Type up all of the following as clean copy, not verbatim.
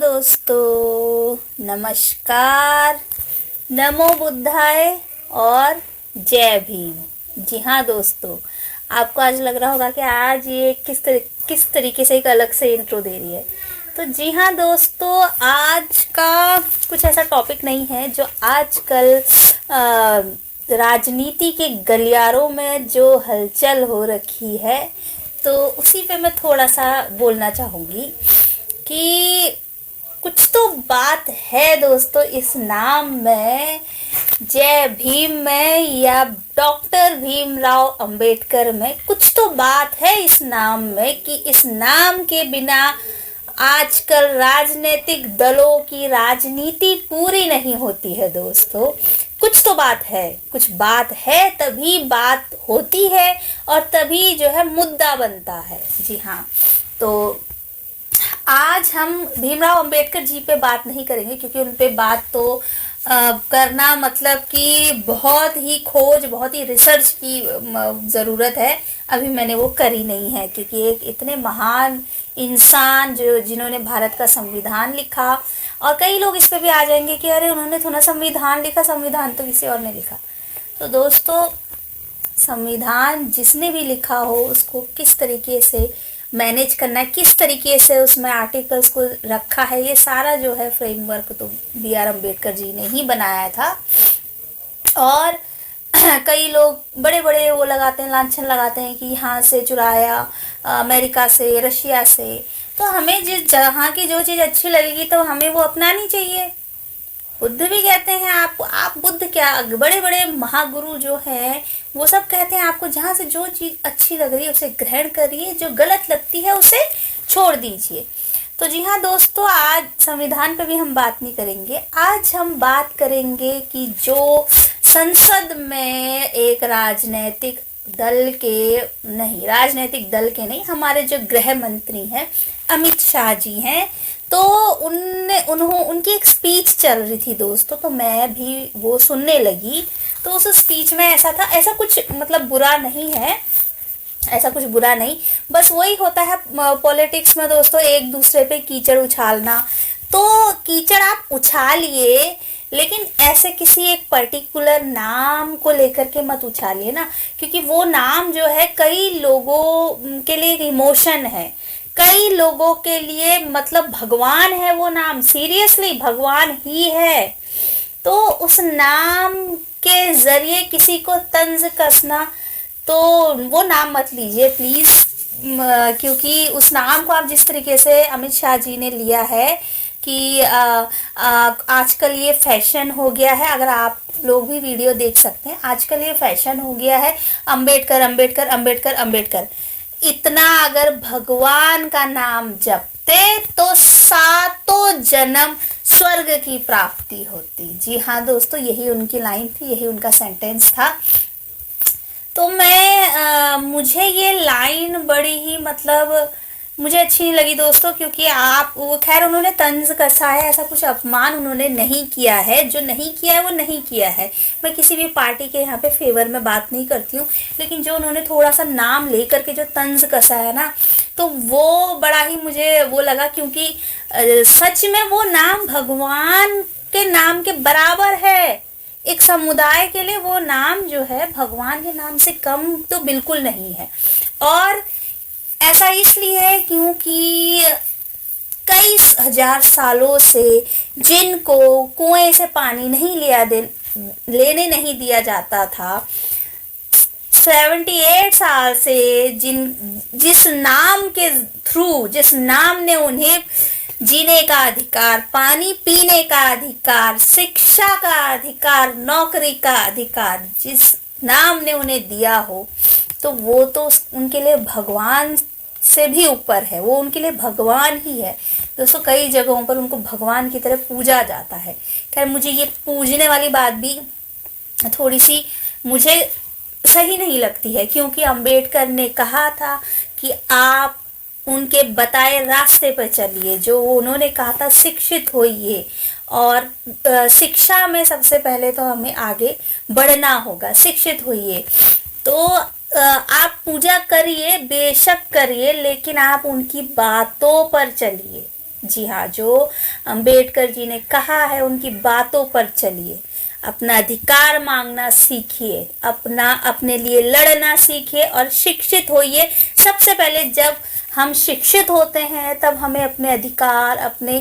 दोस्तों, नमस्कार, नमो बुद्धाय और जय भीम। जी हाँ दोस्तों, आपको आज लग रहा होगा कि आज ये किस तरीके से एक अलग से इंट्रो दे रही है। तो जी हाँ दोस्तों, आज का कुछ ऐसा टॉपिक नहीं है जो आजकल राजनीति के गलियारों में जो हलचल हो रखी है, तो उसी पे मैं थोड़ा सा बोलना चाहूँगी कि कुछ तो बात है दोस्तों इस नाम में, जय भीम में या डॉक्टर भीमराव अंबेडकर में। कुछ तो बात है इस नाम में कि इस नाम के बिना आजकल राजनीतिक दलों की राजनीति पूरी नहीं होती है दोस्तों। कुछ तो बात है, कुछ बात है तभी बात होती है और तभी जो है मुद्दा बनता है। जी हाँ, तो आज हम भीमराव अंबेडकर जी पे बात नहीं करेंगे क्योंकि उन पे बात तो करना मतलब कि बहुत ही खोज, बहुत ही रिसर्च की ज़रूरत है। अभी मैंने वो करी नहीं है क्योंकि एक इतने महान इंसान जिन्होंने भारत का संविधान लिखा, और कई लोग इस पे भी आ जाएंगे कि अरे उन्होंने तो ना संविधान लिखा, संविधान तो किसी और ने लिखा। तो दोस्तों, संविधान जिसने भी लिखा हो उसको किस तरीके से मैनेज करना है, किस तरीके से उसमें आर्टिकल्स को रखा है, ये सारा जो है फ्रेमवर्क तो बी.आर. अम्बेडकर जी ने ही बनाया था। और कई लोग बड़े बड़े वो लगाते हैं, लांछन लगाते हैं कि यहाँ से चुराया, अमेरिका से, रशिया से। तो हमें जिस जहाँ की जो चीज़ अच्छी लगेगी तो हमें वो अपनानी चाहिए। बुद्ध भी कहते हैं आप बुद्ध क्या, बड़े बड़े महागुरु जो हैं वो सब कहते हैं आपको जहाँ से जो चीज़ अच्छी लग रही है उसे ग्रहण करिए, जो गलत लगती है उसे छोड़ दीजिए। तो जी हाँ दोस्तों, आज संविधान पे भी हम बात नहीं करेंगे। आज हम बात करेंगे कि जो संसद में एक राजनीतिक दल के नहीं, हमारे जो गृह मंत्री हैं अमित शाह जी हैं, तो उनकी एक स्पीच चल रही थी दोस्तों, तो मैं भी वो सुनने लगी। तो उस स्पीच में ऐसा था, ऐसा कुछ मतलब बुरा नहीं है, ऐसा कुछ बुरा नहीं, बस वही होता है पॉलिटिक्स में दोस्तों, एक दूसरे पे कीचड़ उछालना। तो कीचड़ आप उछालिए, लेकिन ऐसे किसी एक पर्टिकुलर नाम को लेकर के मत उछालिए ना, क्योंकि वो नाम जो है कई लोगों के लिए एक इमोशन है, कई लोगों के लिए मतलब भगवान है वो नाम, सीरियसली भगवान ही है। तो उस नाम के जरिए किसी को तंज कसना, तो वो नाम मत लीजिए प्लीज, क्योंकि उस नाम को आप जिस तरीके से अमित शाह जी ने लिया है कि आजकल ये फैशन हो गया है। अगर आप लोग भी वीडियो देख सकते हैं, आजकल ये फैशन हो गया है अंबेडकर अंबेडकर अंबेडकर अंबेडकर। इतना अगर भगवान का नाम जपते तो सातों जन्म स्वर्ग की प्राप्ति होती। जी हाँ दोस्तों, यही उनकी लाइन थी, यही उनका सेंटेंस था। तो मुझे ये लाइन बड़ी ही मतलब मुझे अच्छी नहीं लगी दोस्तों, क्योंकि खैर उन्होंने तंज कसा है, ऐसा कुछ अपमान उन्होंने नहीं किया है। जो नहीं किया है वो नहीं किया है। मैं किसी भी पार्टी के यहाँ पे फेवर में बात नहीं करती हूँ, लेकिन जो उन्होंने थोड़ा सा नाम लेकर के जो तंज कसा है ना, तो वो बड़ा ही मुझे वो लगा, क्योंकि सच में वो नाम भगवान के नाम के बराबर है। एक समुदाय के लिए वो नाम जो है भगवान के नाम से कम तो बिल्कुल नहीं है। और ऐसा इसलिए है क्योंकि कई हजार सालों से जिनको कुएं से पानी लेने नहीं दिया जाता था, 78 साल से जिस नाम के थ्रू, जिस नाम ने उन्हें जीने का अधिकार, पानी पीने का अधिकार, शिक्षा का अधिकार, नौकरी का अधिकार, जिस नाम ने उन्हें दिया हो, तो वो तो उनके लिए भगवान से भी ऊपर है, वो उनके लिए भगवान ही है दोस्तों। कई जगहों पर उनको भगवान की तरह पूजा जाता है। खैर मुझे ये पूजने वाली बात भी थोड़ी सी मुझे सही नहीं लगती है, क्योंकि अंबेडकर ने कहा था कि आप उनके बताए रास्ते पर चलिए, जो उन्होंने कहा था शिक्षित होइए, और शिक्षा में सबसे पहले तो हमें आगे बढ़ना होगा, शिक्षित होइए। तो आप पूजा करिए, बेशक करिए, लेकिन आप उनकी बातों पर चलिए, जी हाँ, जो अंबेडकर जी ने कहा है उनकी बातों पर चलिए, अपना अधिकार मांगना सीखिए, अपने लिए लड़ना सीखिए और शिक्षित होइए। सबसे पहले जब हम शिक्षित होते हैं तब हमें अपने अधिकार, अपने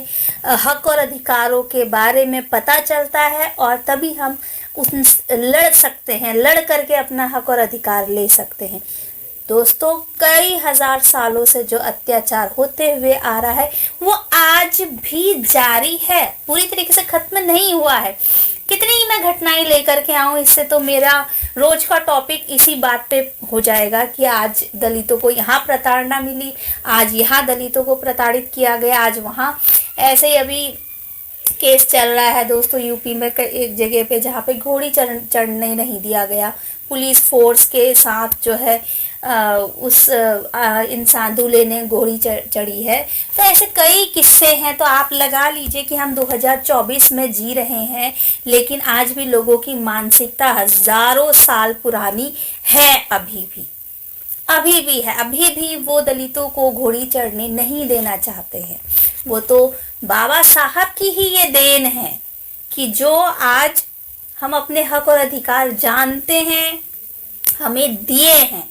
हक और अधिकारों के बारे में पता चलता है और तभी हम लड़ सकते हैं, लड़ करके अपना हक और अधिकार ले सकते हैं। दोस्तों, कई हजार सालों से जो अत्याचार होते हुए आ रहा है वो आज भी जारी है, पूरी तरीके से खत्म नहीं हुआ है। कितनी ही मैं घटनाएं लेकर के आऊं, इससे तो मेरा रोज का टॉपिक इसी बात पे हो जाएगा कि आज दलितों को यहाँ प्रताड़ना मिली, आज यहाँ दलितों को प्रताड़ित किया गया, आज वहाँ। ऐसे ही अभी केस चल रहा है दोस्तों यूपी में एक जगह पे जहाँ पे घोड़ी चढ़ने नहीं दिया गया, पुलिस फोर्स के साथ जो है उस इंसान दूल्हे ने घोड़ी चढ़ी है। तो ऐसे कई किस्से हैं। तो आप लगा लीजिए कि हम 2024 में जी रहे हैं, लेकिन आज भी लोगों की मानसिकता हजारों साल पुरानी है, अभी भी वो दलितों को घोड़ी चढ़ने नहीं देना चाहते हैं। वो तो बाबा साहब की ही ये देन है कि जो आज हम अपने हक और अधिकार जानते हैं, हमें दिए हैं।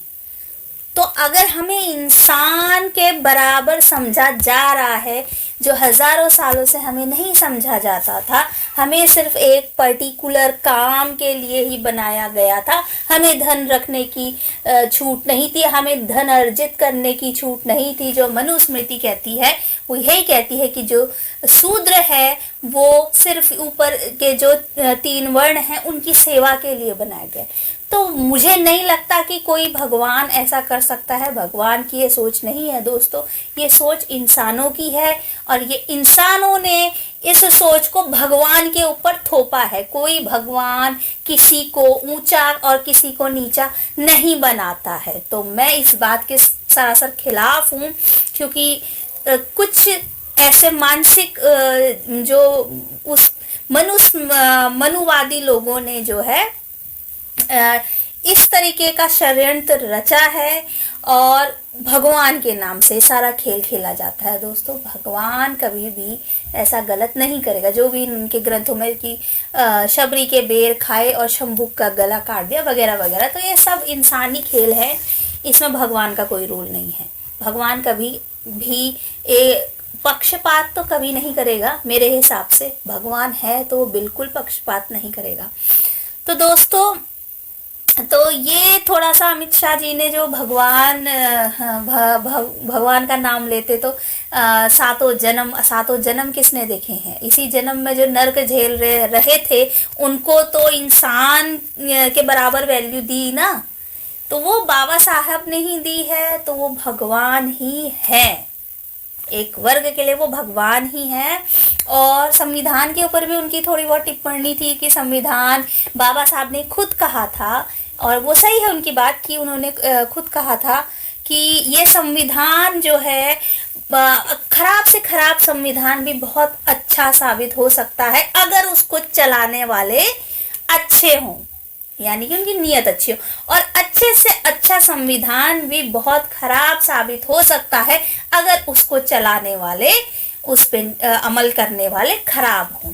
तो अगर हमें इंसान के बराबर समझा जा रहा है, जो हजारों सालों से हमें नहीं समझा जाता था, हमें सिर्फ एक पर्टिकुलर काम के लिए ही बनाया गया था, हमें धन रखने की छूट नहीं थी, हमें धन अर्जित करने की छूट नहीं थी। जो मनुस्मृति कहती है वो यही कहती है कि जो शूद्र है वो सिर्फ ऊपर के जो 3 वर्ण हैं उनकी सेवा के लिए बनाए गए। तो मुझे नहीं लगता कि कोई भगवान ऐसा कर सकता है। भगवान की ये सोच नहीं है दोस्तों, ये सोच इंसानों की है और ये इंसानों ने इस सोच को भगवान के ऊपर थोपा है। कोई भगवान किसी को ऊंचा और किसी को नीचा नहीं बनाता है। तो मैं इस बात के सरासर खिलाफ हूँ, क्योंकि कुछ ऐसे मानसिक जो उस मनुवादी लोगों ने जो है इस तरीके का षड्यंत्र रचा है और भगवान के नाम से सारा खेल खेला जाता है। दोस्तों, भगवान कभी भी ऐसा गलत नहीं करेगा। जो भी उनके ग्रंथों में कि शबरी के बेर खाए और शंभुक का गला काट दिया वगैरह वगैरह, तो ये सब इंसानी खेल है, इसमें भगवान का कोई रोल नहीं है। भगवान कभी भी पक्षपात तो कभी नहीं करेगा। मेरे हिसाब से भगवान है तो बिल्कुल पक्षपात नहीं करेगा। तो दोस्तों, तो ये थोड़ा सा अमित शाह जी ने जो भगवान का नाम लेते, तो सातों जन्म किसने देखे हैं? इसी जन्म में जो नर्क झेल रहे थे उनको तो इंसान के बराबर वैल्यू दी ना, तो वो बाबा साहब ने ही दी है, तो वो भगवान ही है। एक वर्ग के लिए वो भगवान ही है। और संविधान के ऊपर भी उनकी थोड़ी बहुत टिप्पणी थी कि संविधान, बाबा साहब ने खुद कहा था, और वो सही है उनकी बात कि उन्होंने खुद कहा था कि ये संविधान जो है, खराब से खराब संविधान भी बहुत अच्छा साबित हो सकता है अगर उसको चलाने वाले अच्छे हों, यानी कि उनकी नीयत अच्छी हो। और अच्छे से अच्छा संविधान भी बहुत खराब साबित हो सकता है अगर उसको चलाने वाले, उस पे अमल करने वाले खराब हों।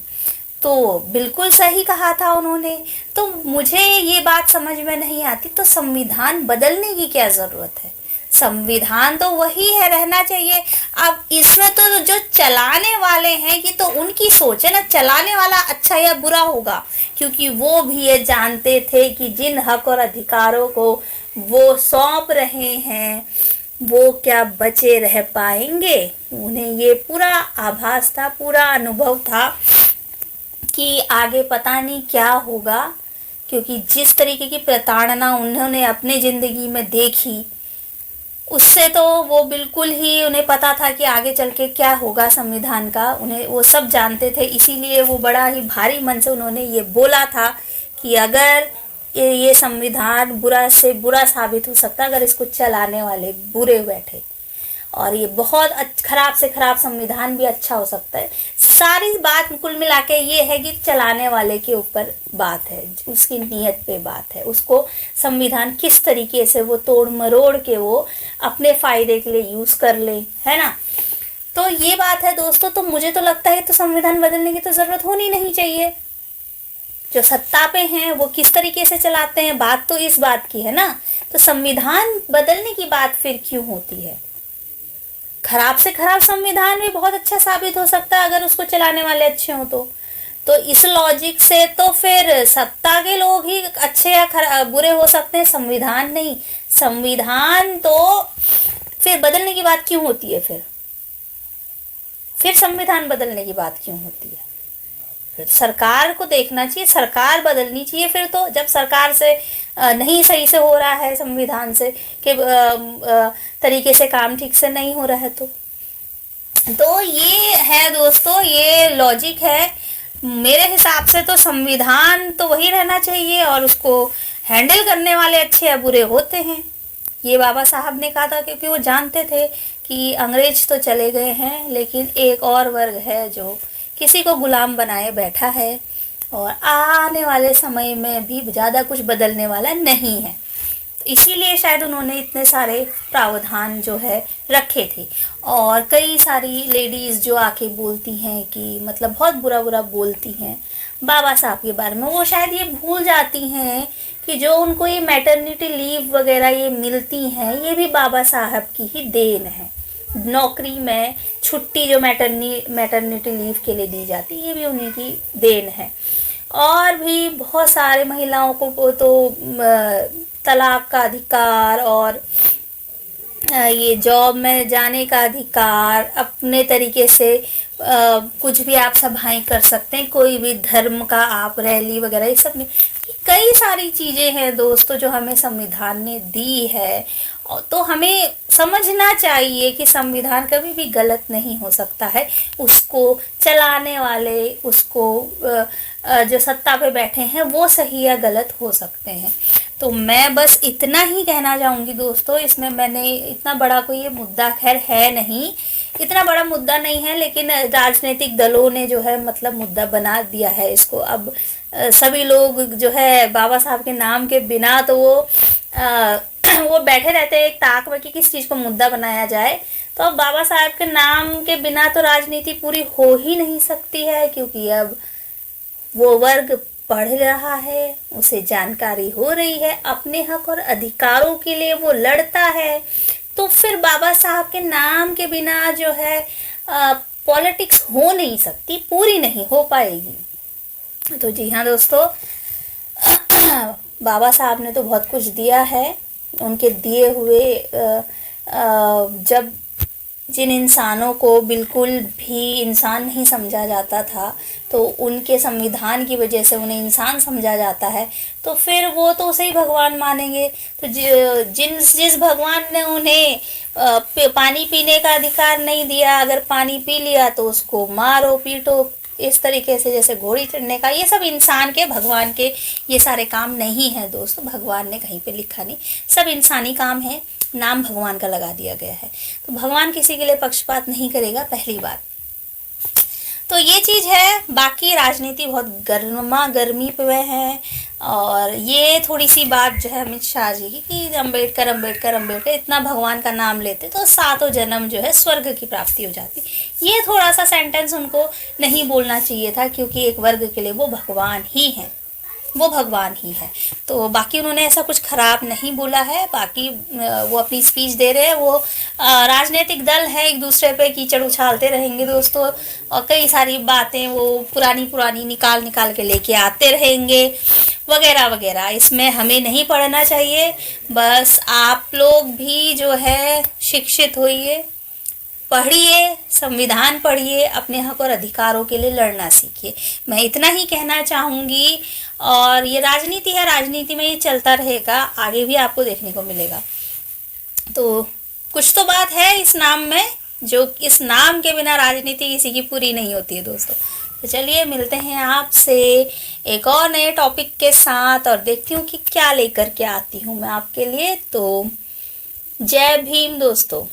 तो बिल्कुल सही कहा था उन्होंने। तो मुझे ये बात समझ में नहीं आती, तो संविधान बदलने की क्या जरूरत है? संविधान तो वही है, रहना चाहिए। अब इसमें तो जो चलाने वाले हैं ये तो उनकी सोच है ना, चलाने वाला अच्छा या बुरा होगा, क्योंकि वो भी ये जानते थे कि जिन हक और अधिकारों को वो सौंप रहे हैं वो क्या बचे रह पाएंगे। उन्हें ये पूरा आभास था, पूरा अनुभव था कि आगे पता नहीं क्या होगा, क्योंकि जिस तरीके की प्रताड़ना उन्होंने अपने जिंदगी में देखी, उससे तो वो बिल्कुल ही, उन्हें पता था कि आगे चल के क्या होगा संविधान का, उन्हें वो सब जानते थे। इसीलिए वो बड़ा ही भारी मन से उन्होंने ये बोला था कि अगर ये संविधान बुरा से बुरा साबित हो सकता है अगर इसको चलाने वाले बुरे बैठे, और ये बहुत खराब से खराब संविधान भी अच्छा हो सकता है। सारी बात कुल मिला के ये है कि चलाने वाले के ऊपर बात है, उसकी नीयत पे बात है, उसको संविधान किस तरीके से वो तोड़ मरोड़ के वो अपने फायदे के लिए यूज कर ले, है ना। तो ये बात है दोस्तों। तो मुझे तो लगता है तो संविधान बदलने की तो जरूरत होनी नहीं चाहिए। जो सत्ता पे हैं वो किस तरीके से चलाते हैं, बात तो इस बात की है ना। तो संविधान बदलने की बात फिर क्यों होती है? खराब से खराब संविधान भी बहुत अच्छा साबित हो सकता है अगर उसको चलाने वाले अच्छे हो तो इस लॉजिक से तो फिर सत्ता के लोग ही अच्छे या बुरे हो सकते हैं, संविधान नहीं। संविधान तो फिर बदलने की बात क्यों होती है? फिर संविधान बदलने की बात क्यों होती है? फिर सरकार को देखना चाहिए, सरकार बदलनी चाहिए। फिर तो जब सरकार से नहीं सही से हो रहा है, संविधान से के तरीके से काम ठीक से नहीं हो रहा है तो ये है दोस्तों, ये लॉजिक है। मेरे हिसाब से तो संविधान तो वही रहना चाहिए और उसको हैंडल करने वाले अच्छे या बुरे होते हैं। ये बाबा साहब ने कहा था क्योंकि वो जानते थे कि अंग्रेज तो चले गए हैं, लेकिन एक और वर्ग है जो किसी को गुलाम बनाए बैठा है और आने वाले समय में भी ज़्यादा कुछ बदलने वाला नहीं है। इसीलिए शायद उन्होंने इतने सारे प्रावधान जो है रखे थे। और कई सारी लेडीज़ जो आके बोलती हैं कि मतलब बहुत बुरा बुरा बोलती हैं बाबा साहब के बारे में, वो शायद ये भूल जाती हैं कि जो उनको ये मैटरनिटी लीव वगैरह ये मिलती हैं, ये भी बाबा साहब की ही देन है। नौकरी में छुट्टी जो मैटरनिटी लीव के लिए दी जाती है, ये भी उन्हीं की देन है। और भी बहुत सारे महिलाओं को तो तलाक का अधिकार और ये जॉब में जाने का अधिकार, अपने तरीके से कुछ भी आप सभाएं कर सकते हैं, कोई भी धर्म का आप रैली वगैरह, ये सब कई सारी चीज़ें हैं दोस्तों जो हमें संविधान ने दी है। तो हमें समझना चाहिए कि संविधान कभी भी गलत नहीं हो सकता है। उसको चलाने वाले, उसको जो सत्ता पे बैठे हैं वो सही या गलत हो सकते हैं। तो मैं बस इतना ही कहना चाहूँगी दोस्तों। इसमें मैंने इतना बड़ा कोई ये मुद्दा खैर है नहीं, इतना बड़ा मुद्दा नहीं है, लेकिन राजनीतिक दलों ने जो है मतलब मुद्दा बना दिया है इसको। अब सभी लोग जो है बाबा साहब के नाम के बिना तो वो बैठे रहते हैं एक ताक में कि किस चीज़ को मुद्दा बनाया जाए। तो अब बाबा साहब के नाम के बिना तो राजनीति पूरी हो ही नहीं सकती है, क्योंकि अब वो वर्ग पढ़ रहा है, उसे जानकारी हो रही है, अपने हक और अधिकारों के लिए वो लड़ता है। तो फिर बाबा साहब के नाम के बिना जो है पॉलिटिक्स हो नहीं सकती, पूरी नहीं हो पाएगी। तो जी हाँ दोस्तों, बाबा साहब ने तो बहुत कुछ दिया है। उनके दिए हुए जब जिन इंसानों को बिल्कुल भी इंसान नहीं समझा जाता था, तो उनके संविधान की वजह से उन्हें इंसान समझा जाता है, तो फिर वो तो उसे ही भगवान मानेंगे। तो जिस भगवान ने उन्हें पानी पीने का अधिकार नहीं दिया, अगर पानी पी लिया तो उसको मारो पीटो, इस तरीके से जैसे घोड़ी चढ़ने का, ये सब इंसान के, भगवान के ये सारे काम नहीं है दोस्तों। भगवान ने कहीं पे लिखा नहीं, सब इंसानी काम है, नाम भगवान का लगा दिया गया है। तो भगवान किसी के लिए पक्षपात नहीं करेगा, पहली बात तो ये चीज़ है। बाकी राजनीति बहुत गर्मा गर्मी पे है। और ये थोड़ी सी बात जो है अमित शाह जी की कि अम्बेडकर अम्बेडकर अम्बेडकर इतना भगवान का नाम लेते तो 7 जन्म जो है स्वर्ग की प्राप्ति हो जाती, ये थोड़ा सा सेंटेंस उनको नहीं बोलना चाहिए था, क्योंकि एक वर्ग के लिए वो भगवान ही है, वो भगवान ही है। तो बाकी उन्होंने ऐसा कुछ खराब नहीं बोला है। बाकी वो अपनी स्पीच दे रहे हैं, वो राजनीतिक दल है, एक दूसरे पे कीचड़ उछालते रहेंगे दोस्तों, और कई सारी बातें वो पुरानी निकाल के लेके आते रहेंगे वगैरह वगैरह। इसमें हमें नहीं पढ़ना चाहिए। बस आप लोग भी जो है शिक्षित होइए, पढ़िए, संविधान पढ़िए, अपने हक और अधिकारों के लिए लड़ना सीखिए। मैं इतना ही कहना चाहूँगी। और ये राजनीति है, राजनीति में ये चलता रहेगा, आगे भी आपको देखने को मिलेगा। तो कुछ तो बात है इस नाम में, जो इस नाम के बिना राजनीति किसी की पूरी नहीं होती है दोस्तों। तो चलिए मिलते हैं आपसे एक और नए टॉपिक के साथ, और देखती हूँ कि क्या लेकर के आती हूँ मैं आपके लिए। तो जय भीम दोस्तों।